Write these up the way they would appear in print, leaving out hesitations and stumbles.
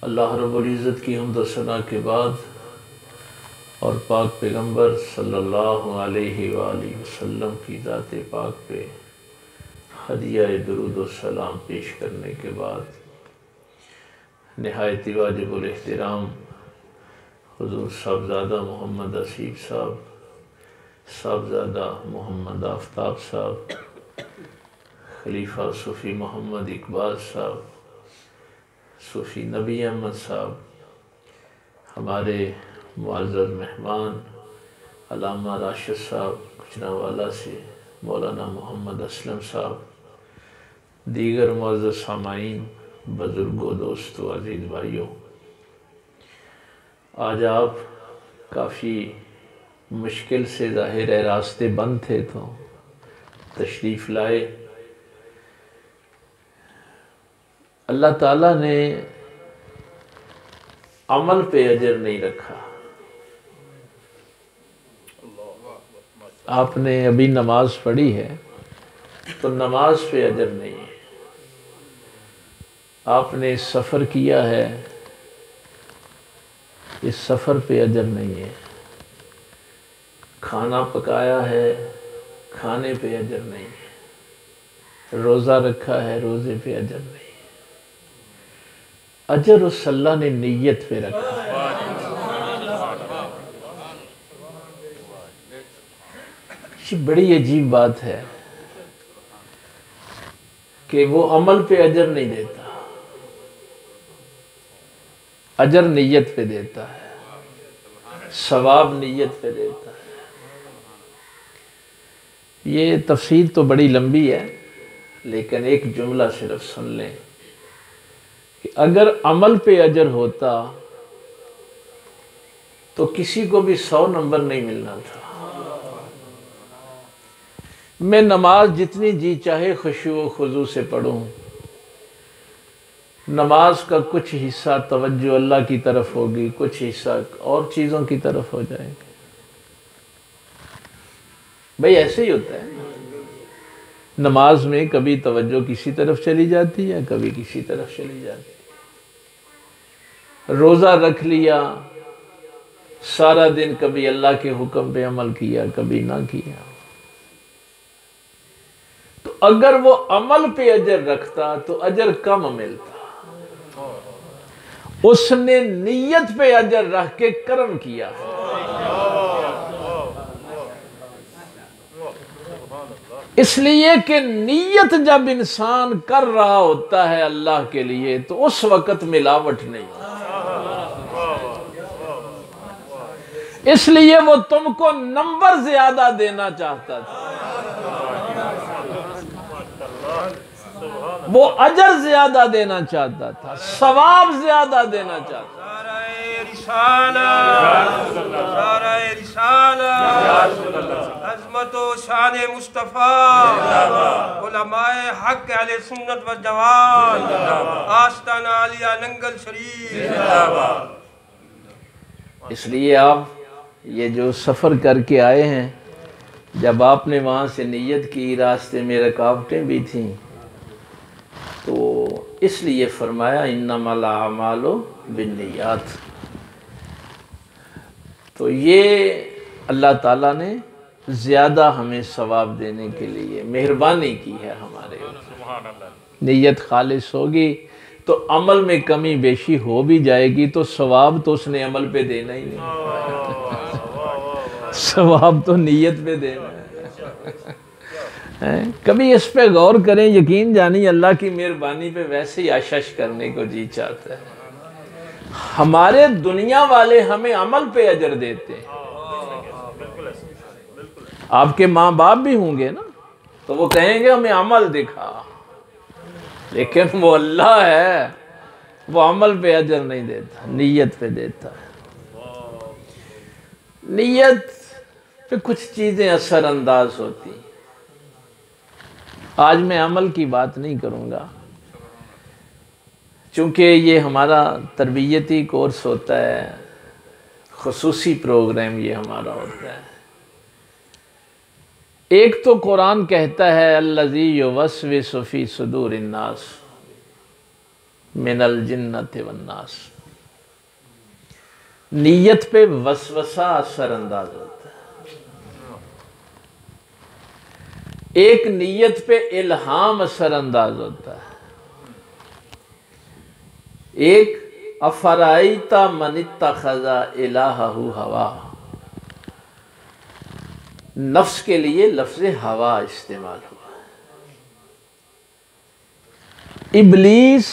اللہ رب العزت کی حمد و ثنا کے بعد اور پاک پیغمبر صلی اللہ علیہ وآلہ وسلم کی ذات پاک پہ ہدیہ درود و سلام پیش کرنے کے بعد نہایت واجب الاحترام حضور صاحبزادہ محمد اسیب صاحب، صاحبزادہ محمد آفتاب صاحب، خلیفہ صوفی محمد اقبال صاحب، صوفی نبی احمد صاحب، ہمارے معزز مہمان علامہ راشد صاحب گجرانوالہ سے، مولانا محمد اسلم صاحب، دیگر معزز سامعین، بزرگوں، دوستوں، عزیز بھائیوں، آج آپ کافی مشکل سے ظاہر ہے راستے بند تھے تو تشریف لائے۔ اللہ تعالیٰ نے عمل پہ اجر نہیں رکھا۔ آپ نے ابھی نماز پڑھی ہے تو نماز پہ اجر نہیں ہے، آپ نے سفر کیا ہے اس سفر پہ اجر نہیں ہے، کھانا پکایا ہے کھانے پہ اجر نہیں ہے، روزہ رکھا ہے روزے پہ اجر نہیں ہے، اجر اس اللہ نے نیت پہ رکھا ہے۔ یہ بڑی عجیب بات ہے کہ وہ عمل پہ اجر نہیں دیتا، اجر نیت پہ دیتا ہے، ثواب نیت پہ دیتا ہے۔ یہ تفسیر تو بڑی لمبی ہے لیکن ایک جملہ صرف سن لیں کہ اگر عمل پہ اجر ہوتا تو کسی کو بھی 100 نمبر نہیں ملنا تھا۔ میں نماز جتنی جی چاہے خشوع و خضوع سے پڑھوں، نماز کا کچھ حصہ توجہ اللہ کی طرف ہوگی، کچھ حصہ اور چیزوں کی طرف ہو جائے گا۔ بھئی ایسے ہی ہوتا ہے، نماز میں کبھی توجہ کسی طرف چلی جاتی ہے، کبھی کسی طرف چلی جاتی ہے۔ روزہ رکھ لیا، سارا دن کبھی اللہ کے حکم پہ عمل کیا، کبھی نہ کیا۔ تو اگر وہ عمل پہ اجر رکھتا تو اجر کم ملتا، اس نے نیت پہ اجر رکھ کے کرم کیا ہے۔ اس لیے کہ نیت جب انسان کر رہا ہوتا ہے اللہ کے لیے تو اس وقت ملاوٹ نہیں ہوتی، اس لیے وہ تم کو نمبر زیادہ دینا چاہتا تھا، وہ اجر زیادہ دینا چاہتا تھا، ثواب زیادہ دینا چاہتا تھا۔ عظمت و شان مصطفیٰ، علماء حق اہل سنت و جماعت، آستانہ عالیہ ننگل شریف۔ اس لیے آپ یہ جو سفر کر کے آئے ہیں، جب آپ نے وہاں سے نیت کی، راستے میں رکاوٹیں بھی تھیں، تو اس لیے فرمایا انما الاعمال بالنیات۔ تو یہ اللہ تعالیٰ نے زیادہ ہمیں ثواب دینے کے لیے مہربانی کی ہے ہمارے اوپر۔ نیت خالص ہوگی تو عمل میں کمی بیشی ہو بھی جائے گی تو ثواب تو اس نے عمل پہ دینا ہی نہیں، ثواب تو نیت پہ دینا ہے۔ کبھی اس پہ غور کریں، یقین جانی اللہ کی مہربانی پہ ویسے ہی آشش کرنے کو جی چاہتا ہے۔ ہمارے دنیا والے ہمیں عمل پہ اجر دیتے ہیں۔ آپ کے ماں باپ بھی ہوں گے نا تو وہ کہیں گے ہمیں عمل دکھا، لیکن وہ اللہ ہے، وہ عمل پہ اجر نہیں دیتا، نیت پہ دیتا ہے۔ نیت پہ کچھ چیزیں اثر انداز ہوتی ہیں۔ آج میں عمل کی بات نہیں کروں گا چونکہ یہ ہمارا تربیتی کورس ہوتا ہے، خصوصی پروگرام یہ ہمارا ہوتا ہے۔ ایک تو قرآن کہتا ہے الذی یوسوس فی صدور الناس، من الجنت والناس۔ نیت پہ وسوسہ اثر انداز ہوتا ہے، ایک نیت پہ الہام اثر انداز ہوتا ہے، ایک افرائیت من اتخذ الہہ ہوا، نفس کے لیے لفظ ہوا استعمال ہوا۔ ابلیس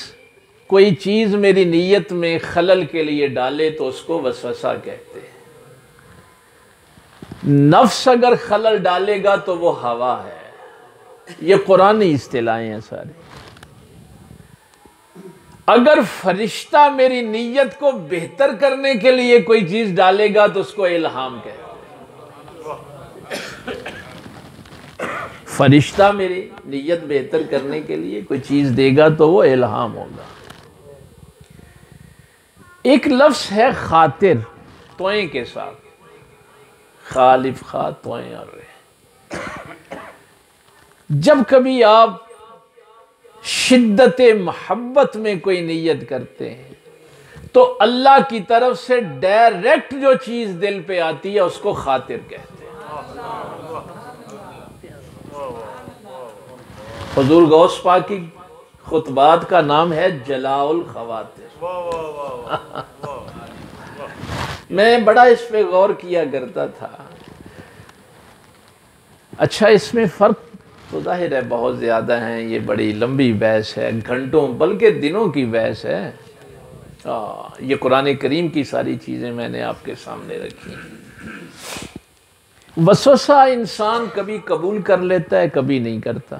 کوئی چیز میری نیت میں خلل کے لیے ڈالے تو اس کو وسوسہ کہتے ہیں، نفس اگر خلل ڈالے گا تو وہ ہوا ہے۔ یہ قرآنی اصطلاحیں ہیں ساری۔ اگر فرشتہ میری نیت کو بہتر کرنے کے لیے کوئی چیز ڈالے گا تو اس کو الہام کہتے ہیں۔ فرشتہ میری نیت بہتر کرنے کے لیے کوئی چیز دے گا تو وہ الہام ہوگا۔ ایک لفظ ہے خاطر، توئیں کے ساتھ، خالف خا توئیں اور رے۔ جب کبھی آپ شدت محبت میں کوئی نیت کرتے ہیں تو اللہ کی طرف سے ڈائریکٹ جو چیز دل پہ آتی ہے اس کو خاطر کہتے ہیں۔ حضور غوث پاک کی خطبات کا نام ہے جلاء الخواطر۔ میں بڑا اس پہ غور کیا کرتا تھا۔ اچھا، اس میں فرق تو ظاہر ہے بہت زیادہ ہیں، یہ بڑی لمبی بحث ہے، گھنٹوں بلکہ دنوں کی بحث ہے۔ یہ قرآن کریم کی ساری چیزیں میں نے آپ کے سامنے رکھی ہیں۔ وسوسہ انسان کبھی قبول کر لیتا ہے، کبھی نہیں کرتا۔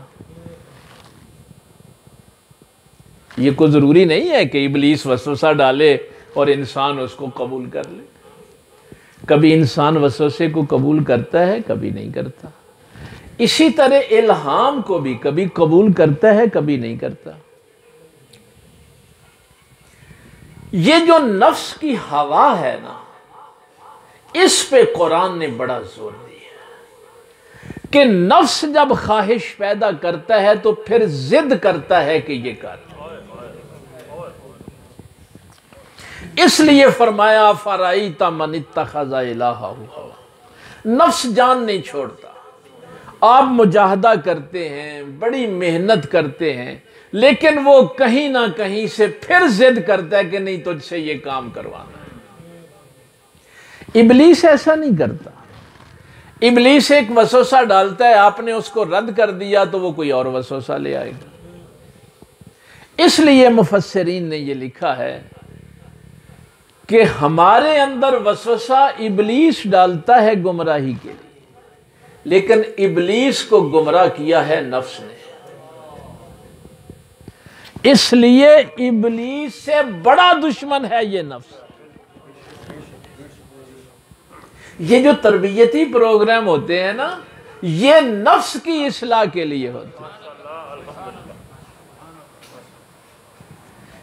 یہ کوئی ضروری نہیں ہے کہ ابلیس وسوسہ ڈالے اور انسان اس کو قبول کر لے۔ کبھی انسان وسوسے کو قبول کرتا ہے، کبھی نہیں کرتا۔ اسی طرح الہام کو بھی کبھی قبول کرتا ہے، کبھی نہیں کرتا۔ یہ جو نفس کی ہوا ہے نا، اس پہ قرآن نے بڑا زور دیا کہ نفس جب خواہش پیدا کرتا ہے تو پھر ضد کرتا ہے کہ یہ کر۔ اس لیے فرمایا فرائیت من اتخذ الہہ ہوا۔ نفس جان نہیں چھوڑتا، آپ مجاہدہ کرتے ہیں، بڑی محنت کرتے ہیں، لیکن وہ کہیں نہ کہیں سے پھر ضد کرتا ہے کہ نہیں تجھ سے یہ کام کروانا ہے۔ ابلیس ایسا نہیں کرتا۔ ابلیس ایک وسوسہ ڈالتا ہے، آپ نے اس کو رد کر دیا تو وہ کوئی اور وسوسہ لے آئے گا۔ اس لیے مفسرین نے یہ لکھا ہے کہ ہمارے اندر وسوسہ ابلیس ڈالتا ہے گمراہی کے لیے، لیکن ابلیس کو گمراہ کیا ہے نفس نے۔ اس لیے ابلیس سے بڑا دشمن ہے یہ نفس۔ یہ جو تربیتی پروگرام ہوتے ہیں نا، یہ نفس کی اصلاح کے لیے ہوتے ہیں،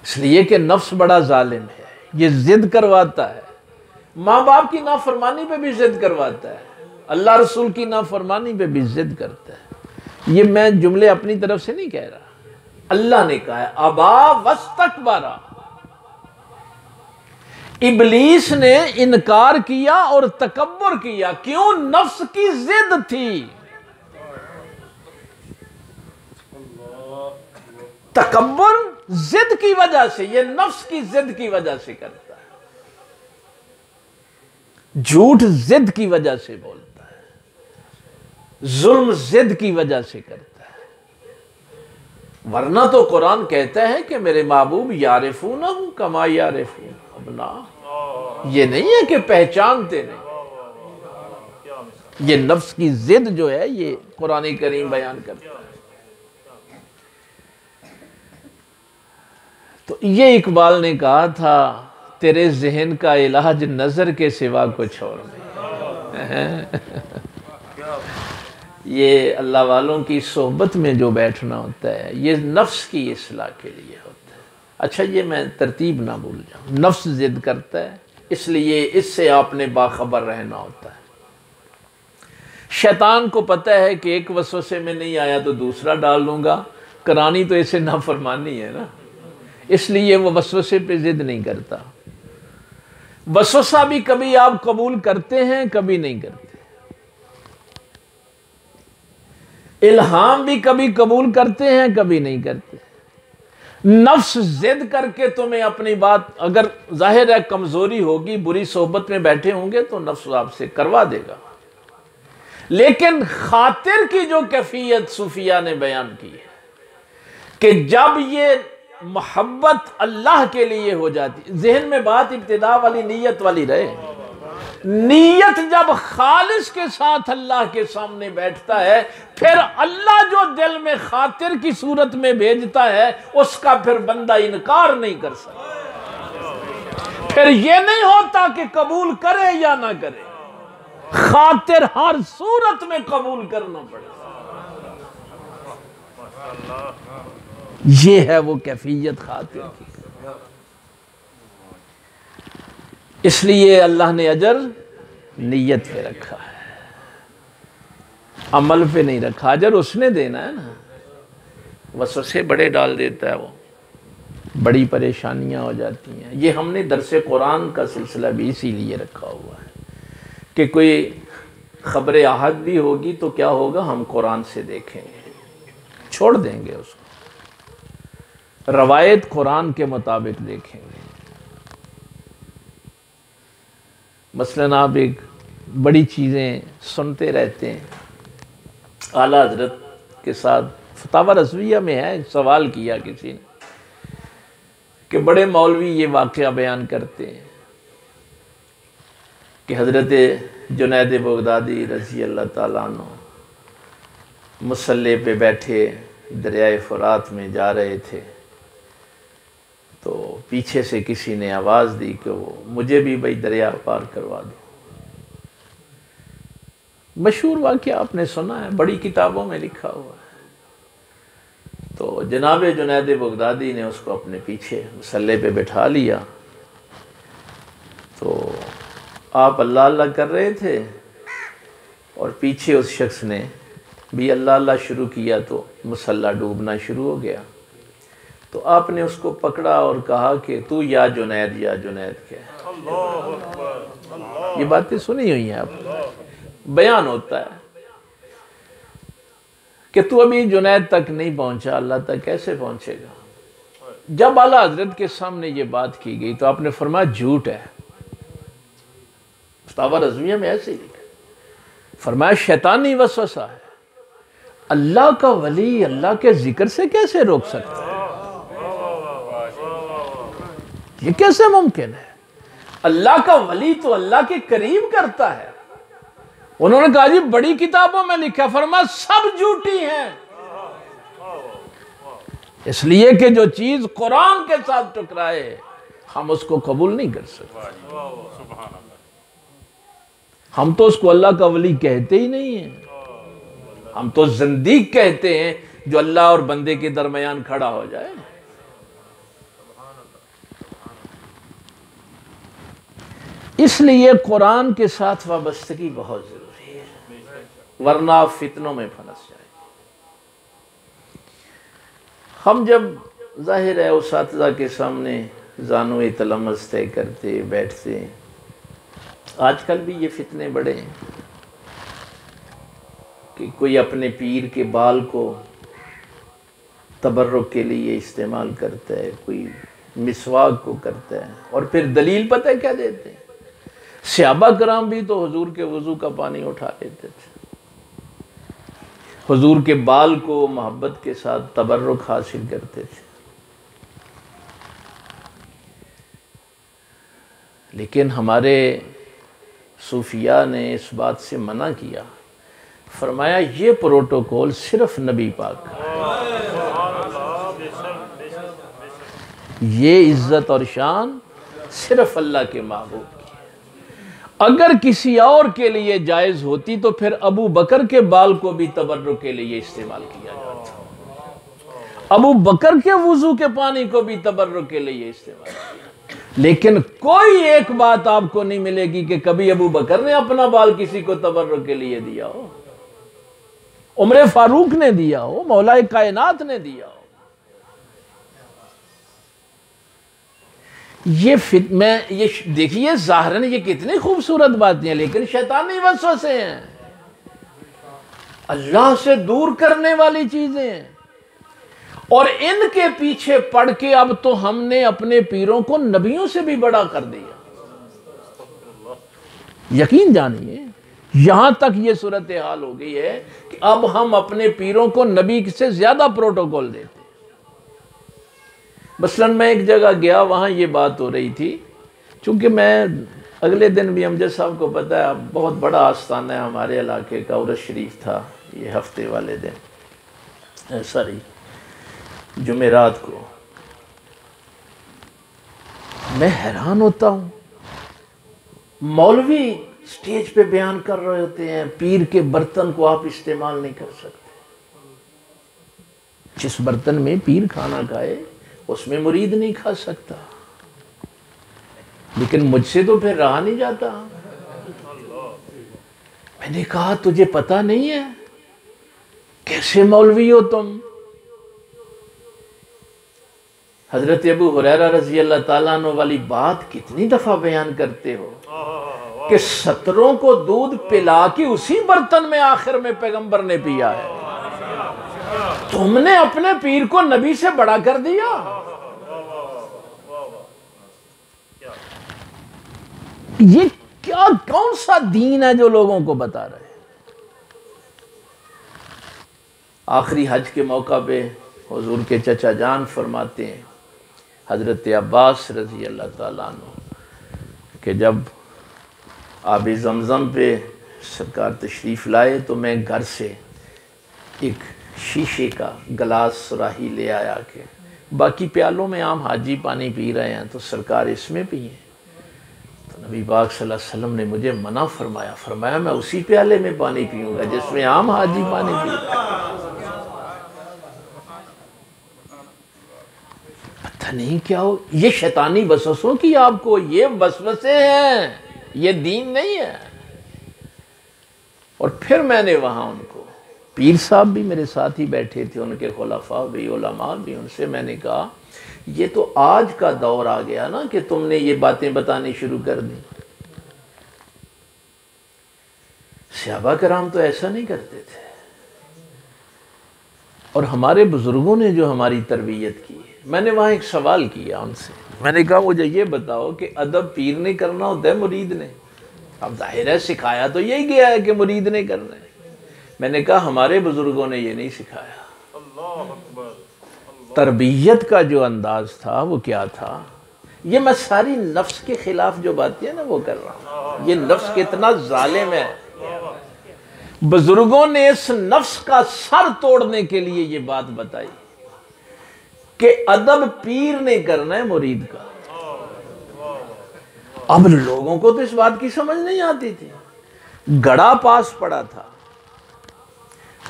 اس لیے کہ نفس بڑا ظالم ہے، یہ ضد کرواتا ہے، ماں باپ کی نافرمانی پہ بھی ضد کرواتا ہے، اللہ رسول کی نافرمانی پہ بھی ضد کرتا ہے۔ یہ میں جملے اپنی طرف سے نہیں کہہ رہا، اللہ نے کہا ہے ابا واستکبرا۔ ابلیس نے انکار کیا اور تکبر کیا، کیوں؟ نفس کی ضد تھی۔ تکبر ضد کی وجہ سے، یہ نفس کی ضد کی وجہ سے کرتا ہے، جھوٹ ضد کی وجہ سے بولتا ہے، ظلم ضد کی وجہ سے کرتا ہے۔ ورنہ تو قرآن کہتا ہے کہ میرے محبوب یعرفونہ کما یعرفون ابناءہم۔ یہ نہیں ہے کہ پہچانتے نہیں، یہ نفس کی ضد جو ہے یہ قرآن کریم بیان کرتا ہے۔ تو یہ اقبال نے کہا تھا تیرے ذہن کا علاج نظر کے سوا کچھ اور نہیں۔ یہ اللہ والوں کی صحبت میں جو بیٹھنا ہوتا ہے یہ نفس کی اصلاح کے لیے ہوتا ہے۔ اچھا، یہ میں ترتیب نہ بھول جاؤں، نفس ضد کرتا ہے، اس لیے اس سے آپ نے باخبر رہنا ہوتا ہے۔ شیطان کو پتہ ہے کہ ایک وسوسے میں نہیں آیا تو دوسرا ڈال لوں گا، کرانی تو اسے نافرمانی ہے نا، اس لیے وہ وسوسے پہ ضد نہیں کرتا۔ وسوسہ بھی کبھی آپ قبول کرتے ہیں، کبھی نہیں کرتے۔ الہام بھی کبھی قبول کرتے ہیں، کبھی نہیں کرتے۔ نفس ضد کر کے تمہیں اپنی بات، اگر ظاہر ہے کمزوری ہوگی، بری صحبت میں بیٹھے ہوں گے تو نفس آپ سے کروا دے گا، لیکن خاطر کی جو کیفیت صوفیہ نے بیان کی ہے کہ جب یہ محبت اللہ کے لیے ہو جاتی، ذہن میں بات ابتدا والی نیت والی رہے، نیت جب خالص کے ساتھ اللہ کے سامنے بیٹھتا ہے، پھر اللہ جو دل میں خاطر کی صورت میں بھیجتا ہے اس کا پھر بندہ انکار نہیں کر سکتا۔ پھر یہ نہیں ہوتا کہ قبول کرے یا نہ کرے، خاطر ہر صورت میں قبول کرنا پڑے۔ یہ ہے وہ کیفیت خاطر کی۔ اس لیے اللہ نے اجر نیت پہ رکھا ہے، عمل پہ نہیں رکھا۔ اجر اس نے دینا ہے نا، وسوسے بڑے ڈال دیتا ہے، وہ بڑی پریشانیاں ہو جاتی ہیں۔ یہ ہم نے درس قرآن کا سلسلہ بھی اسی لیے رکھا ہوا ہے کہ کوئی خبر احد بھی ہوگی تو کیا ہوگا، ہم قرآن سے دیکھیں گے، چھوڑ دیں گے اس کو، روایت قرآن کے مطابق دیکھیں گے۔ مثلاً آپ ایک بڑی چیزیں سنتے رہتے ہیں، اعلیٰ حضرت کے ساتھ فتاوی رضویہ میں ہے، سوال کیا کسی نے کہ بڑے مولوی یہ واقعہ بیان کرتے ہیں کہ حضرت جنید بغدادی رضی اللہ تعالیٰ عنہ مصلی پہ بیٹھے دریائے فرات میں جا رہے تھے تو پیچھے سے کسی نے آواز دی کہ وہ مجھے بھی بھائی دریا پار کروا دو۔ مشہور واقعہ آپ نے سنا ہے، بڑی کتابوں میں لکھا ہوا ہے۔ تو جناب جنید بغدادی نے اس کو اپنے پیچھے مصلی پہ بٹھا لیا، تو آپ اللہ اللہ کر رہے تھے اور پیچھے اس شخص نے بھی اللہ اللہ شروع کیا تو مصلی ڈوبنا شروع ہو گیا۔ تو آپ نے اس کو پکڑا اور کہا کہ تو یا جنید کیا؟ یہ باتیں سنی ہوئی ہیں، آپ بیان ہوتا ہے کہ تو ابھی جنید تک نہیں پہنچا، اللہ تک کیسے پہنچے گا؟ جب اعلیٰ حضرت کے سامنے یہ بات کی گئی تو آپ نے فرمایا جھوٹ ہے۔ فتاوی رضویہ میں ایسے ہی لکھا، فرمایا شیطانی وسوسہ ہے، اللہ کا ولی اللہ کے ذکر سے کیسے روک سکتا ہے؟ یہ کیسے ممکن ہے؟ اللہ کا ولی تو اللہ کے قریب کرتا ہے۔ انہوں نے کہا جی بڑی کتابوں میں لکھا، فرمایا سب جھوٹی ہیں، اس لیے کہ جو چیز قرآن کے ساتھ ٹکرائے ہم اس کو قبول نہیں کر سکتے۔ ہم تو اس کو اللہ کا ولی کہتے ہی نہیں ہیں، ہم تو زندیق کہتے ہیں جو اللہ اور بندے کے درمیان کھڑا ہو جائے۔ اس لیے قرآن کے ساتھ وابستگی بہت ضروری ہے، ورنہ آپ فتنوں میں پھنس جائیں۔ ہم جب ظاہر ہے اساتذہ کے سامنے زانو تلمس طے کرتے بیٹھتے، آج کل بھی یہ فتنے بڑے ہیں کہ کوئی اپنے پیر کے بال کو تبرک کے لیے استعمال کرتا ہے، کوئی مسواک کو کرتا ہے، اور پھر دلیل پتہ ہے کیا دیتے ہیں؟ صحابہ کرام بھی تو حضور کے وضو کا پانی اٹھا لیتے تھے، حضور کے بال کو محبت کے ساتھ تبرک حاصل کرتے تھے۔ لیکن ہمارے صوفیاء نے اس بات سے منع کیا، فرمایا یہ پروٹوکول صرف نبی پاک کا، یہ عزت اور شان صرف اللہ کے محبوب کی ہے۔ اگر کسی اور کے لیے جائز ہوتی تو پھر ابو بکر کے بال کو بھی تبرک کے لیے استعمال کیا جاتا، ابو بکر کے وضو کے پانی کو بھی تبرک کے لیے استعمال کیا۔ لیکن کوئی ایک بات آپ کو نہیں ملے گی کہ کبھی ابو بکر نے اپنا بال کسی کو تبرک کے لیے دیا ہو، عمر فاروق نے دیا ہو، مولا کائنات نے دیا ہو۔ یہ دیکھیے ظاہراً یہ کتنی خوبصورت باتیں ہیں، لیکن شیطانی وسوسے ہیں، اللہ سے دور کرنے والی چیزیں ہیں، اور ان کے پیچھے پڑ کے اب تو ہم نے اپنے پیروں کو نبیوں سے بھی بڑا کر دیا۔ یقین جانیے یہاں تک یہ صورتحال ہو گئی ہے کہ اب ہم اپنے پیروں کو نبی سے زیادہ پروٹوکول دیتے ہیں۔ مثلا میں ایک جگہ گیا، وہاں یہ بات ہو رہی تھی، چونکہ میں اگلے دن بھی امجد صاحب کو پتہ ہے بہت بڑا آستانہ ہے ہمارے علاقے کا، عرس شریف تھا یہ ہفتے والے دن، سوری جمعرات کو۔ میں حیران ہوتا ہوں، مولوی سٹیج پہ بیان کر رہے ہوتے ہیں پیر کے برتن کو آپ استعمال نہیں کر سکتے، جس برتن میں پیر کھانا کھائے اس میں مرید نہیں کھا سکتا، لیکن مجھ سے تو پھر رہا نہیں جاتا۔ میں نے کہا تجھے پتہ نہیں ہے کیسے مولوی ہو تم؟ حضرت ابو ہریرہ رضی اللہ تعالیٰ عنہ والی بات کتنی دفعہ بیان کرتے ہو کہ ستروں کو دودھ پلا کے اسی برتن میں آخر میں پیغمبر نے پیا ہے، تم نے اپنے پیر کو نبی سے بڑا کر دیا۔ یہ کیا کون سا دین ہے جو لوگوں کو بتا رہے ہیں؟ آخری حج کے موقع پہ حضور کے چچا جان فرماتے ہیں حضرت عباس رضی اللہ تعالیٰ عنہ کہ جب آب زمزم پہ سرکار تشریف لائے تو میں گھر سے ایک شیشے کا گلاس سراہی لے آیا کہ باقی پیالوں میں عام حاجی پانی پی رہے ہیں تو سرکار اس میں پئیں، تو نبی پاک صلی اللہ علیہ وسلم نے مجھے منع فرمایا میں اسی پیالے میں پانی پیوں گا جس میں عام حاجی پانی پی رہے ہیں۔ پتہ نہیں کیا ہو، یہ شیطانی وسوسوں کی آپ کو یہ وسوسے ہیں، یہ دین نہیں ہے۔ اور پھر میں نے وہاں ان کو، پیر صاحب بھی میرے ساتھ ہی بیٹھے تھے، ان کے خلفاء بھی، علماء بھی، ان سے میں نے کہا یہ تو آج کا دور آ گیا نا کہ تم نے یہ باتیں بتانی شروع کر دی، صحابہ کرام تو ایسا نہیں کرتے تھے، اور ہمارے بزرگوں نے جو ہماری تربیت کی ہے۔ میں نے وہاں ایک سوال کیا ان سے، میں نے کہا مجھے یہ بتاؤ کہ ادب پیر نے کرنا ہوتا ہے مرید نے؟ اب ظاہر ہے سکھایا تو یہی گیا ہے کہ مرید نے کرنا ہے۔ میں نے کہا ہمارے بزرگوں نے یہ نہیں سکھایا، تربیت کا جو انداز تھا وہ کیا تھا؟ یہ میں ساری نفس کے خلاف جو باتیں ہیں نا وہ کر رہا ہوں، یہ نفس کتنا ظالم ہے۔ بزرگوں نے اس نفس کا سر توڑنے کے لیے یہ بات بتائی کہ ادب پیر نے کرنا ہے مرید کا۔ اب لوگوں کو تو اس بات کی سمجھ نہیں آتی تھی، گڑا پاس پڑا تھا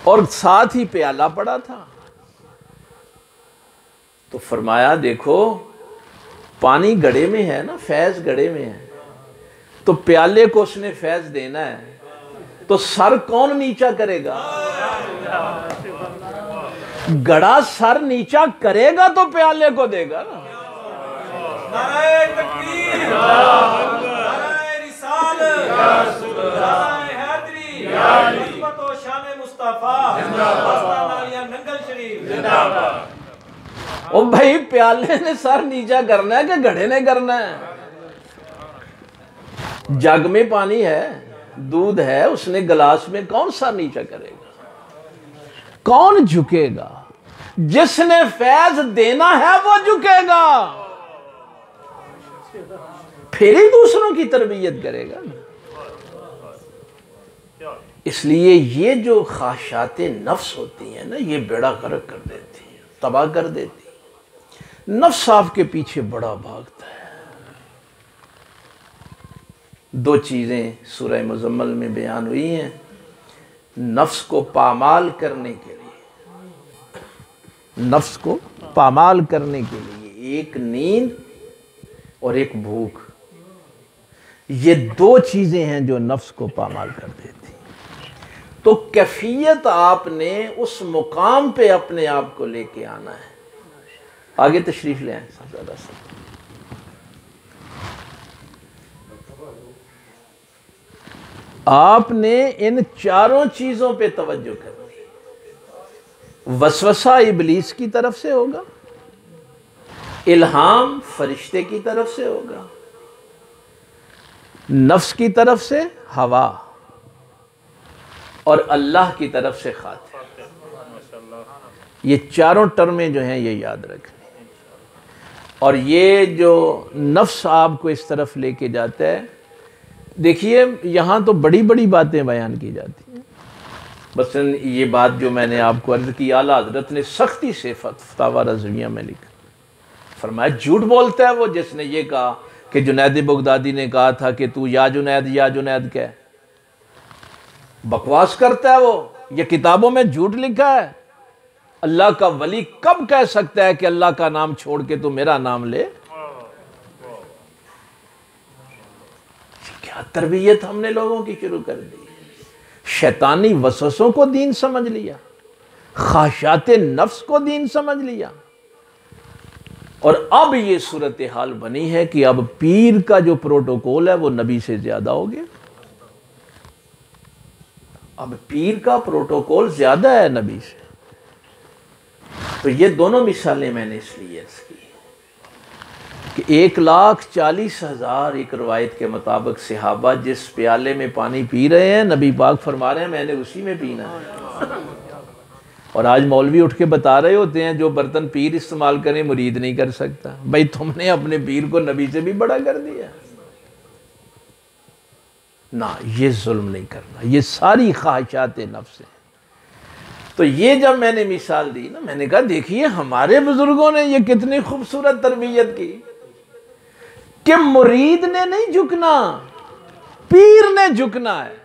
اور ساتھ ہی پیالہ پڑا تھا، تو فرمایا دیکھو پانی گڑے میں ہے نا، فیض گڑے میں ہے، تو پیالے کو اس نے فیض دینا ہے تو سر کون نیچا کرے گا؟ گڑا سر نیچا کرے گا تو پیالے کو دے گا نا۔ نعرہ تکبیر، نعرہ رسالت، نعرہ حیدری، عظمت و شان مصطفیٰ، آستانہ عالیہ ننگل شریف۔ او بھائی پیالے نے سر نیچا کرنا ہے کہ گھڑے نے کرنا ہے؟ جگ میں پانی ہے، دودھ ہے، اس نے گلاس میں کون سر نیچا کرے گا؟ کون جھکے گا؟ جس نے فیض دینا ہے وہ جھکے گا، پھر ہی دوسروں کی تربیت کرے گا۔ اس لیے یہ جو خواہشات نفس ہوتی ہیں نا یہ بیڑا غرق کر دیتی ہیں، تباہ کر دیتی ہیں۔ نفس آپ کے پیچھے بڑا بھاگتا ہے۔ دو چیزیں سورہ مزمل میں بیان ہوئی ہیں نفس کو پامال کرنے کے لیے، نفس کو پامال کرنے کے لیے، ایک نیند اور ایک بھوک، یہ دو چیزیں ہیں جو نفس کو پامال کر دیتی ہیں۔ تو کیفیت آپ نے اس مقام پہ اپنے آپ کو لے کے آنا ہے۔ آگے تشریف لے آئیں۔ آپ نے ان چاروں چیزوں پہ توجہ کرنی۔ وسوسہ ابلیس کی طرف سے ہوگا، الہام فرشتے کی طرف سے ہوگا، نفس کی طرف سے ہوا، اور اللہ کی طرف سے خاطر۔ یہ چاروں ٹرمیں جو ہیں یہ یاد رکھنی، اور یہ جو نفس آپ کو اس طرف لے کے جاتا ہے، دیکھیے یہاں تو بڑی بڑی باتیں بیان کی جاتی ہیں۔ بس یہ بات جو میں نے آپ کو عرض کی، اعلیٰ حضرت نے سختی سے فتاوی رضویہ میں لکھا، فرمایا جھوٹ بولتا ہے وہ جس نے یہ کہا کہ جنید بغدادی نے کہا تھا کہ تو یا جنید کہہ، بکواس کرتا ہے وہ، یہ کتابوں میں جھوٹ لکھا ہے۔ اللہ کا ولی کب کہہ سکتا ہے کہ اللہ کا نام چھوڑ کے تو میرا نام لے؟ کیا تربیت ہم نے لوگوں کی شروع کر دی، شیطانی وسوسوں کو دین سمجھ لیا، خواہشات نفس کو دین سمجھ لیا، اور اب یہ صورتحال بنی ہے کہ اب پیر کا جو پروٹوکول ہے وہ نبی سے زیادہ ہو گیا۔ اب پیر کا پروٹوکول زیادہ ہے نبی سے۔ تو یہ دونوں مثالیں میں نے اس لیے عرض کی کہ 1,40,000 ایک روایت کے مطابق صحابہ جس پیالے میں پانی پی رہے ہیں، نبی پاک فرما رہے ہیں میں نے اسی میں پینا ہے۔ اور آج مولوی اٹھ کے بتا رہے ہوتے ہیں جو برتن پیر استعمال کریں مرید نہیں کر سکتا۔ بھائی تم نے اپنے پیر کو نبی سے بھی بڑا کر دیا۔ نہ، یہ ظلم نہیں کرنا، یہ ساری خواہشات نفس ہیں۔ تو یہ جب میں نے مثال دی نا، میں نے کہا دیکھیے ہمارے بزرگوں نے یہ کتنی خوبصورت تربیت کی کہ مرید نے نہیں جھکنا، پیر نے جھکنا ہے۔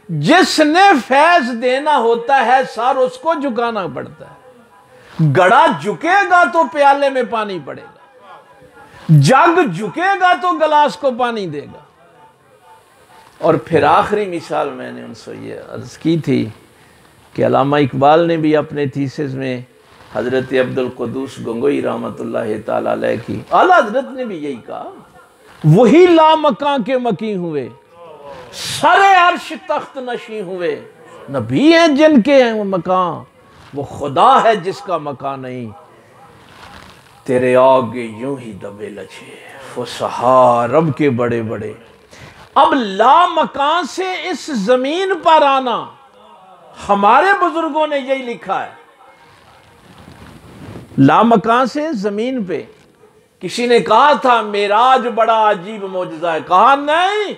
جس نے فیض دینا ہوتا ہے سر اس کو جھکانا پڑتا ہے۔ گڑا جھکے گا تو پیالے میں پانی پڑے گا، جگ جھکے گا تو گلاس کو پانی دے گا۔ اور پھر آخری مثال میں نے ان سے یہ عرض کی تھی کہ علامہ اقبال نے بھی اپنے تھیسس میں حضرت عبدالقدوس گنگوئی رحمۃ اللہ تعالی علیہ کی، اعلیٰ حضرت نے بھی یہی کہا، وہی لامکاں کے مکی ہوئے، سر عرش تخت نشیں ہوئے، نبی ہیں جن کے ہیں وہ مکان، وہ خدا ہے جس کا مکان نہیں، تیرے آگے یوں ہی دبے لچے فصحا رب کے بڑے بڑے۔ اب لامکان سے اس زمین پر آنا، ہمارے بزرگوں نے یہی لکھا ہے، لامکان سے زمین پہ۔ کسی نے کہا تھا معراج بڑا عجیب معجزہ ہے، کہا نہیں،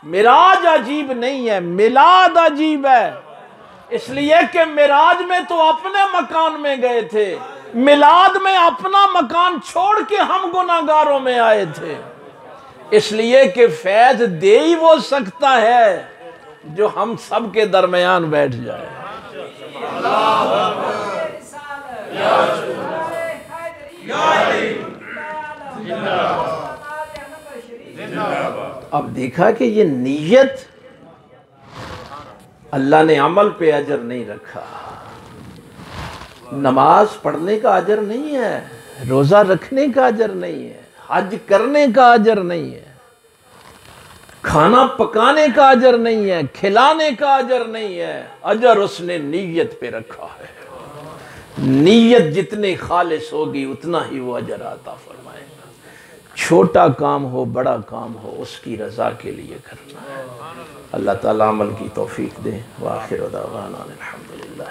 معراج عجیب نہیں ہے، میلاد عجیب ہے، اس لیے کہ معراج میں تو اپنے مکان میں گئے تھے، میلاد میں اپنا مکان چھوڑ کے ہم گناہگاروں میں آئے تھے، اس لیے کہ فیض دے ہی وہ سکتا ہے جو ہم سب کے درمیان بیٹھ جائے۔ اب دیکھا کہ یہ نیت اللہ نے عمل پہ اجر نہیں رکھا، نماز پڑھنے کا اجر نہیں ہے، روزہ رکھنے کا اجر نہیں ہے، حج کرنے کا اجر نہیں ہے، کھانا پکانے کا اجر نہیں ہے، کھلانے کا اجر نہیں ہے، اجر اس نے نیت پہ رکھا ہے۔ نیت جتنی خالص ہوگی اتنا ہی وہ اجر عطا فرمائے گا۔ چھوٹا کام ہو بڑا کام ہو اس کی رضا کے لیے کرنا ہے۔ اللہ تعالیٰ عمل کی توفیق دے۔ وآخر دعوانا الحمدللہ۔